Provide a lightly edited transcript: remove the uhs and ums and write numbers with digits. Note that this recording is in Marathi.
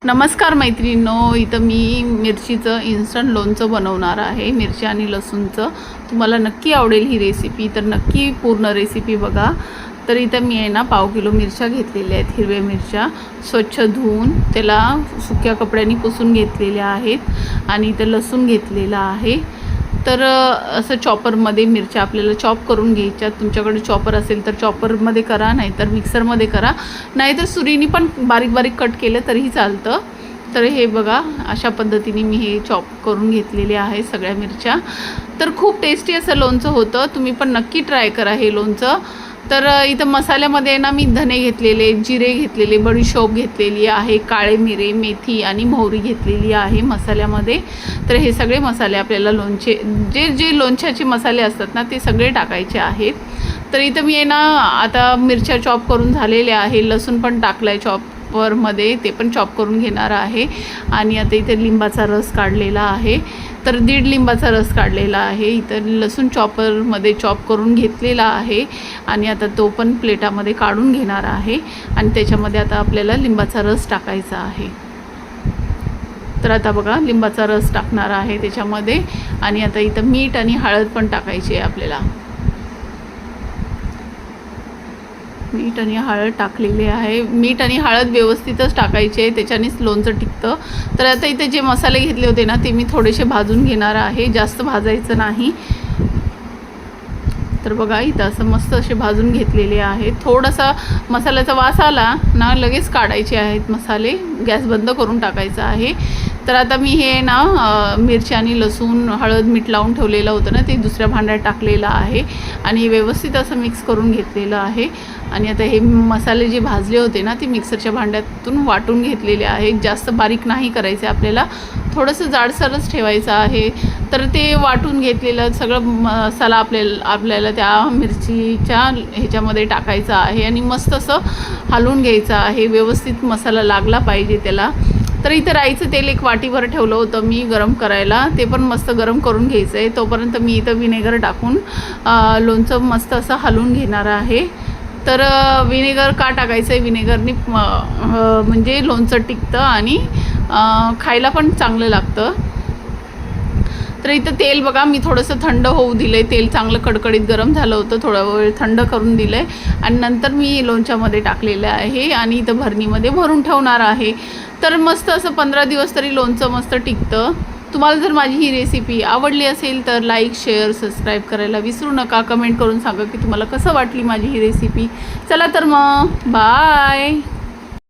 नमस्कार मैत्रिणींनो, इथं मी मिरचीचं इन्स्टंट लोणचं बनवणार आहे. मिरची आणि लसूणचं तुम्हाला नक्की आवडेल ही रेसिपी, तर नक्की पूर्ण रेसिपी बघा. तर इथं मी आहे ना 1/2 किलो मिरच्या घेतलेल्या आहेत, हिरव्या मिरच्या स्वच्छ धुवून त्याला सुक्या कपड्यांनी पुसून घेतलेल्या आहेत. आणि इथं लसूण घेतलेला आहे. तर असं चॉपरमध्ये मिरच्या आपल्याला चॉप करून घ्यायच्या. तुमच्याकडे चॉपर असेल तर चॉपरमध्ये करा, नाहीतर मिक्सरमध्ये करा, नाहीतर सुरीनी पण बारीक बारीक कट केलं तरीही चालतं. तर हे बघा, अशा पद्धतीने मी हे चॉप करून घेतलेले आहे सगळ्या मिरच्या. तर खूप टेस्टी असं लोणचं होतं, तुम्ही पण नक्की ट्राय करा हे लोणचं. तर इथं मसाल्यामध्ये ना मी धने घेतलेले, जिरे घेतलेले, बडीशोप घेतलेली आहे, काळे मिरे, मेथी आणि मोहरी घेतलेली आहे मसाल्यामध्ये. तर हे सगळे मसाले आपल्याला लोणचे जे जे लोणच्याचे मसाले असतात ना ते सगळे टाकायचे आहेत. तर इथं मी आहे ना आता मिरच्या चॉप करून झालेल्या आहे, लसूण पण टाकलं आहे चॉपरमध्ये, ते पण चॉप करून घेणार आहे. आणि आता इथे लिंबाचा रस काढलेला आहे, तर 1.5 लिंबाचा रस काढलेला आहे. इथं लसूण चॉपरमध्ये चॉप करून घेतलेला आहे आणि आता तो पण प्लेटामध्ये काढून घेणार आहे. आणि त्याच्यामध्ये आता आपल्याला लिंबाचा रस टाकायचा आहे. तर आता बघा, लिंबाचा रस टाकणार आहे त्याच्यामध्ये. आणि आता इथं मीठ आणि हळद पण टाकायची आहे आपल्याला. मीठ आणि हळद टाकलेली आहे. मीठ आणि हळद व्यवस्थितच टाकायचे, त्याच्यानेच लोणचं टिकतं. तर आता इथे जे मसाले घेतले होते ना ते मी थोडेसे भाजून घेणार आहे, जास्त भाजायचं नाही. तर बघा, इथं असं मस्त असे भाजून घेतलेले आहेत. थोडासा मसाल्याचा वास आला ना लगेच काढायचे आहेत मसाले, गॅस बंद करून टाकायचा आहे. तर आता मी हे ना मिरची आणि लसूण हळद मीठ लावून ठेवलेलं होतं ना ते दुसऱ्या भांड्यात टाकलेलं आहे आणि व्यवस्थित असं मिक्स करून घेतलेलं आहे. आणि आता हे मसाले जे भाजले होते ना ते मिक्सरच्या भांड्यातून वाटून घेतलेले आहेत. जास्त बारीक नाही करायचे आपल्याला, थोडंसं जाडसरच ठेवायचं आहे. तर ते वाटून घेतलेलं सगळं मसाला आपल्याला त्या मिरचीच्या ह्याच्यामध्ये टाकायचा आहे आणि मस्त असं हलवून घ्यायचं आहे. व्यवस्थित मसाला लागला पाहिजे त्याला. तर इथं राईचं तेल 1 वाटीभर ठेवलं होतं मी गरम करायला, ते पण मस्त गरम करून घ्यायचं आहे. तोपर्यंत मी इथं विनेगर टाकून लोणचं मस्त असं हलवून घेणार आहे. तर विनेगर का टाकायचं आहे, विनेगरनी म्हणजे लोणचं टिकतं आणि खायला पण चांगलं लागतं. तर इथं तेल बघा, मी थोडंसं थंड होऊ दिलं आहे. तेल चांगलं कडकडीत गरम झालं होतं, थोडा वेळ थंड करून दिलं आहे आणि नंतर मी लोणच्यामध्ये टाकलेलं आहे आणि इथं भरणीमध्ये भरून ठेवणार आहे. तर मस्त असं 15 दिवस तरी लोणचं मस्त टिकतं. तुम्हाला जर माझी ही रेसिपी आवडली असेल तर लाईक, शेअर, सबस्क्राईब करायला विसरू नका. कमेंट करून सांगा की तुम्हाला कसं वाटली माझी ही रेसिपी. चला तर मग बाय.